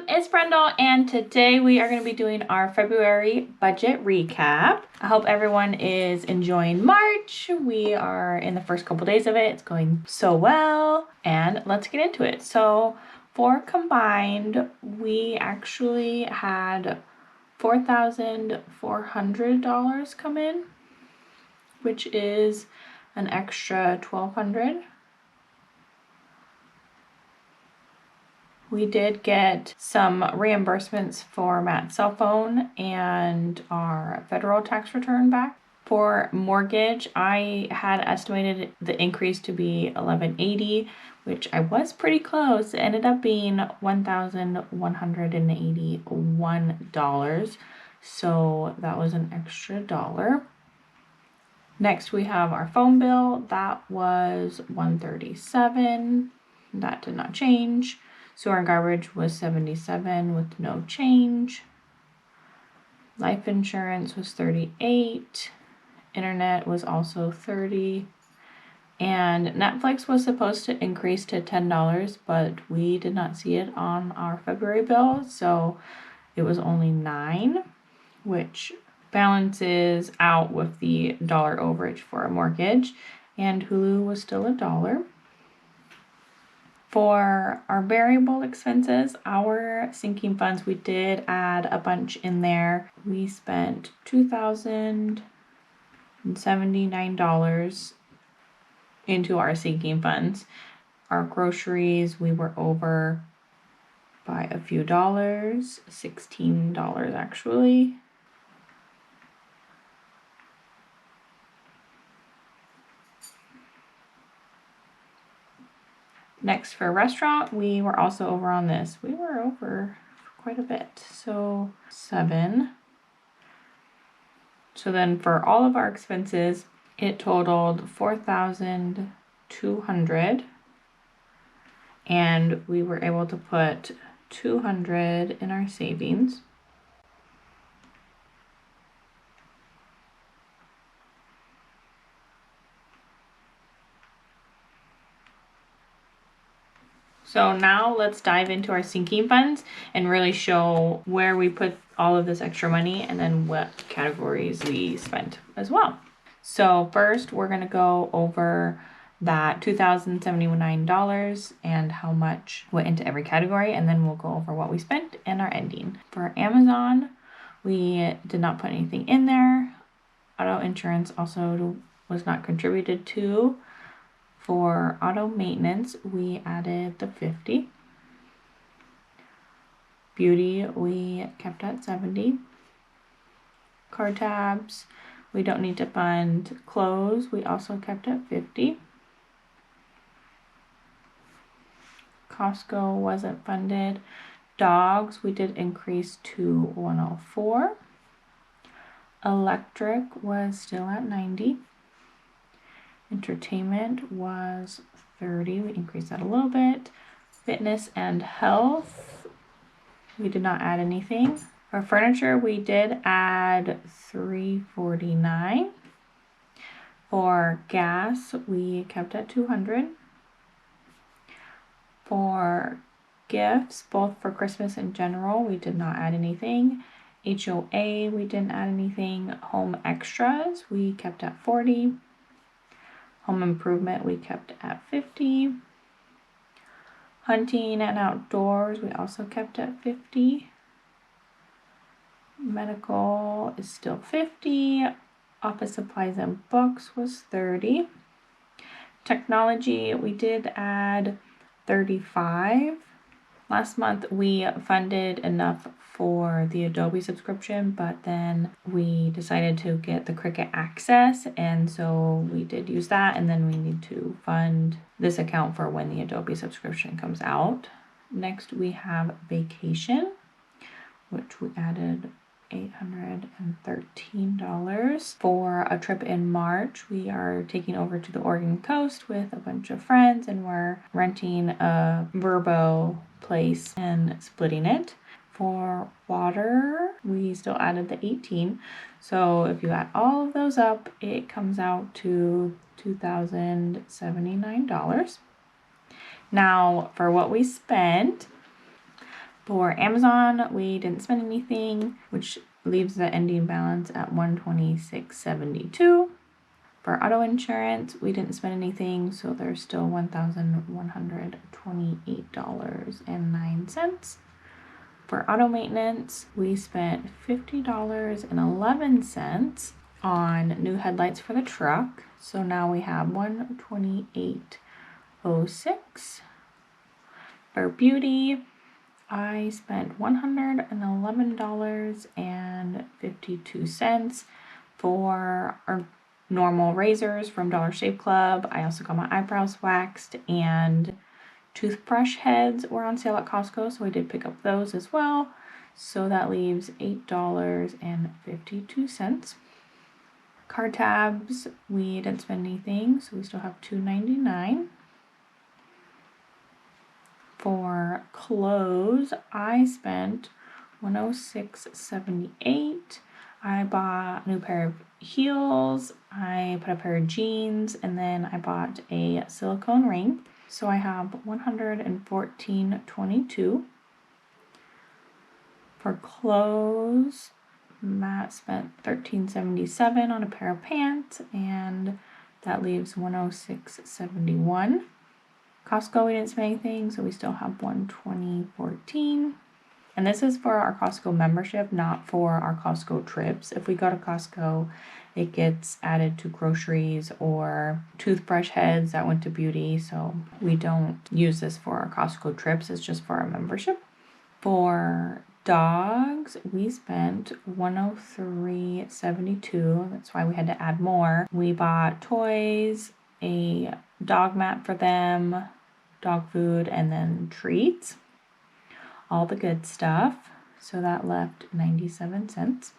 it's Brendel, and today we are going to be doing our February budget recap. I hope everyone is enjoying March. We are in the first couple days of it. It's going so well, and let's get into it. So for combined, we actually had $4,400 come in, which is an extra $1,200. We did get some reimbursements for Matt's cell phone and our federal tax return back. For mortgage, I had estimated the increase to be $1,180, which I was pretty close. It ended up being $1,181. So that was an extra $1. Next, we have our phone bill. That was $137. That did not change. Sewer and garbage was $77 with no change. Life insurance was $38. Internet was also $30. And Netflix was supposed to increase to $10, but we did not see it on our February bill, so it was only $9, which balances out with the $1 overage for a mortgage. And Hulu was still $1. For our variable expenses, our sinking funds, we did add a bunch in there. We spent $2,079 into our sinking funds. Our groceries, we were over by a few dollars, $16 actually. Next, for restaurant, we were also over on this. We were over quite a bit, so $7. So then for all of our expenses, it totaled $4,200, and we were able to put $200 in our savings. So now let's dive into our sinking funds and really show where we put all of this extra money and then what categories we spent as well. So first, we're going to go over that $2,079 and how much went into every category, and then we'll go over what we spent and our ending. For Amazon, we did not put anything in there. Auto insurance also was not contributed to. For auto maintenance, we added the $50. Beauty, we kept at $70. Card tabs, we don't need to fund. Clothes, we also kept at $50. Costco wasn't funded. Dogs, we did increase to $104. Electric was still at $90. Entertainment was $30. We increased that a little bit. Fitness and health, we did not add anything. For furniture, we did add $349. For gas, we kept at $200. For gifts, both for Christmas and general, we did not add anything. HOA, we didn't add anything. Home extras, we kept at $40. Home improvement, we kept at $50. Hunting and outdoors, we also kept at $50. Medical is still $50. Office supplies and books was $30. Technology, we did add $35. Last month, we funded enough for the Adobe subscription, but then we decided to get the Cricut Access, and so we did use that, and then we need to fund this account for when the Adobe subscription comes out. Next, we have vacation, which we added $813 for a trip in March. We are taking over to the Oregon coast with a bunch of friends, and we're renting a Verbo place and splitting it. For water, we still added the 18. So if you add all of those up, it comes out to $2,079. Now, for what we spent, For Amazon, we didn't spend anything, which leaves the ending balance at $126.72. For auto insurance, we didn't spend anything, so there's still $1,128.09. For auto maintenance, we spent $50.11 on new headlights for the truck. So now we have $128.06. For beauty, I spent $111.52 for our normal razors from Dollar Shave Club. I also got my eyebrows waxed, and toothbrush heads were on sale at Costco, so I did pick up those as well. So that leaves $8.52. Card tabs, we didn't spend anything, so we still have $2.99. For clothes, I spent $106.78. I bought a new pair of heels, I put a pair of jeans, and then I bought a silicone ring. So I have $114.22. For clothes, Matt spent $13.77 on a pair of pants, and that leaves $106.71. Costco, we didn't spend anything, so we still have $120.14. And this is for our Costco membership, not for our Costco trips. If we go to Costco, it gets added to groceries or toothbrush heads that went to beauty. So we don't use this for our Costco trips. It's just for our membership. For dogs, we spent $103.72. That's why we had to add more. We bought toys, a dog mat for them, dog food, and then treats. All the good stuff. So that left 97 cents.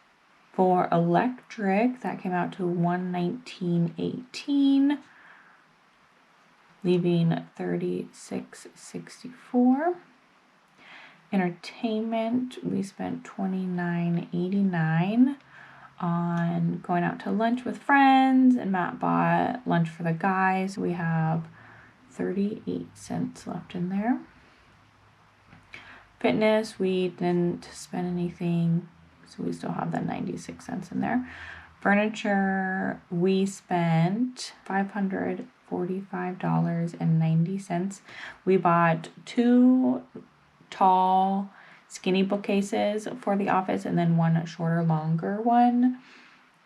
For electric, that came out to $119.18, leaving $36.64. Entertainment, we spent $29.89 on going out to lunch with friends, and Matt bought lunch for the guys. We have 38 cents left in there. Fitness, we didn't spend anything, so we still have that 96 cents in there. Furniture, we spent $545.90. We bought 2 tall skinny bookcases for the office and then one shorter, longer one,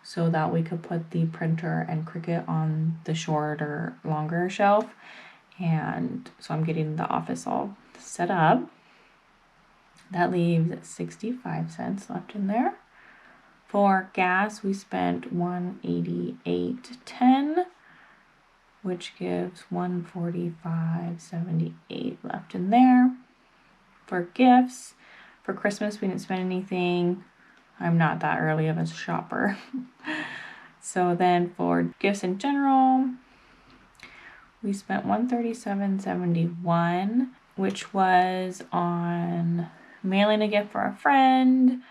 so that we could put the printer and Cricut on the shorter, longer shelf. And so I'm getting the office all set up. That leaves 65 cents left in there. For gas, we spent $188.10, which gives $145.78 left in there. For gifts, for Christmas, we didn't spend anything. I'm not that early of a shopper. So then for gifts in general, we spent $137.71, which was on mailing a gift for a friend.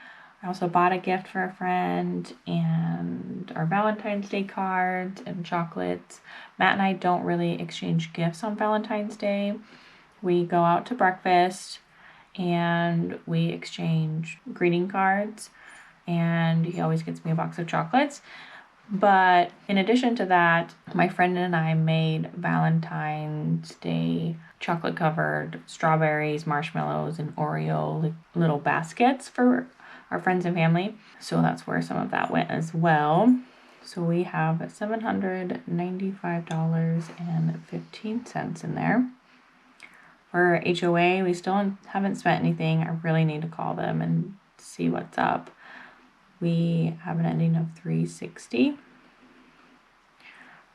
I also bought a gift for a friend and our Valentine's Day cards and chocolates. Matt and I don't really exchange gifts on Valentine's Day. We go out to breakfast and we exchange greeting cards, and he always gets me a box of chocolates. But in addition to that, my friend and I made Valentine's Day chocolate covered strawberries, marshmallows, and Oreo little baskets for our friends and family. So that's where some of that went as well. So we have $795.15 in there. For HOA, we still haven't spent anything. I really need to call them and see what's up. We have an ending of $360.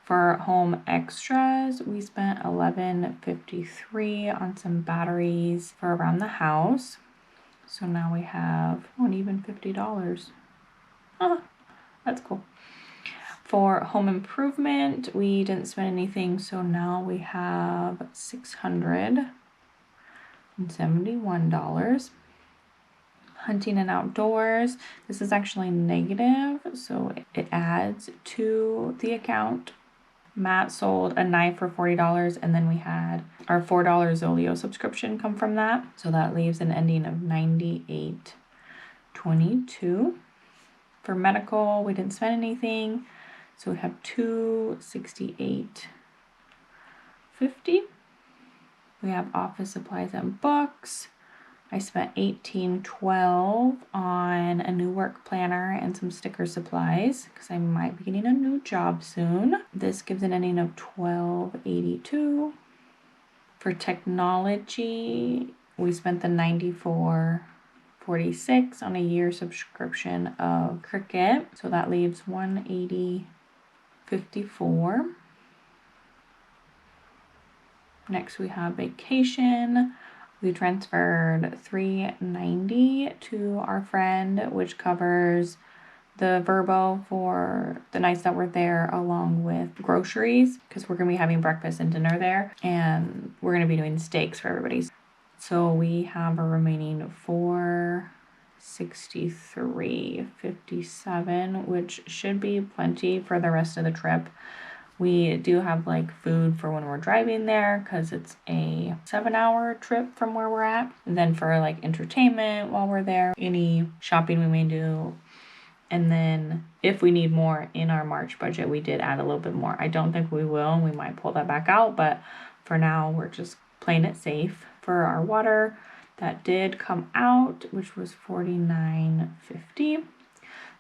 For home extras, we spent $11.53 on some batteries for around the house. So now we have even $50. That's cool. For home improvement, we didn't spend anything, so now we have $671. Hunting and outdoors, this is actually negative, so it adds to the account. Matt sold a knife for $40, and then we had our $4 Zolio subscription come from that. So that leaves an ending of $98.22. For medical, we didn't spend anything. So we have $268.50. We have office supplies and books. I spent $18.12 on a new work planner and some sticker supplies because I might be getting a new job soon. This gives an ending of $12.82. For technology, we spent the $94.46 on a year subscription of Cricut. So that leaves $180.54. Next we have vacation. We transferred $390 to our friend, which covers the Verbo for the nights that we're there, along with groceries, because we're going to be having breakfast and dinner there, and we're going to be doing steaks for everybody. So we have a remaining $463.57, which should be plenty for the rest of the trip. We do have like food for when we're driving there because it's a 7-hour trip from where we're at. And then for like entertainment while we're there, any shopping we may do. And then if we need more in our March budget, we did add a little bit more. I don't think we will. We might pull that back out, but for now we're just playing it safe. For our water, that did come out, which was $49.50.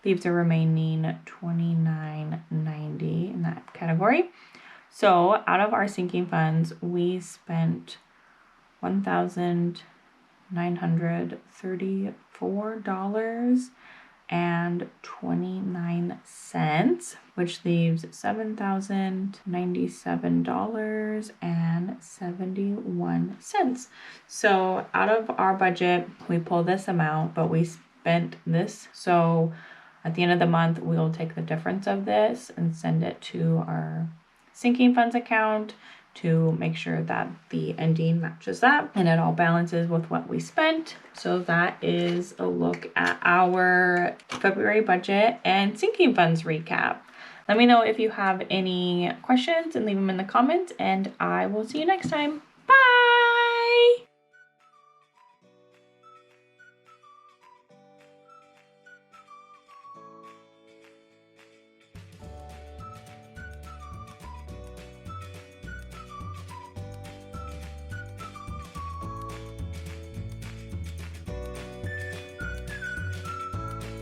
Leaves a remaining $29.90 in that category. So out of our sinking funds, we spent $1,934.29, which leaves $7,097.71. So out of our budget, we pulled this amount, but we spent this. So at the end of the month, we'll take the difference of this and send it to our sinking funds account to make sure that the ending matches that and it all balances with what we spent. So that is a look at our February budget and sinking funds recap. Let me know if you have any questions and leave them in the comments, and I will see you next time. Bye!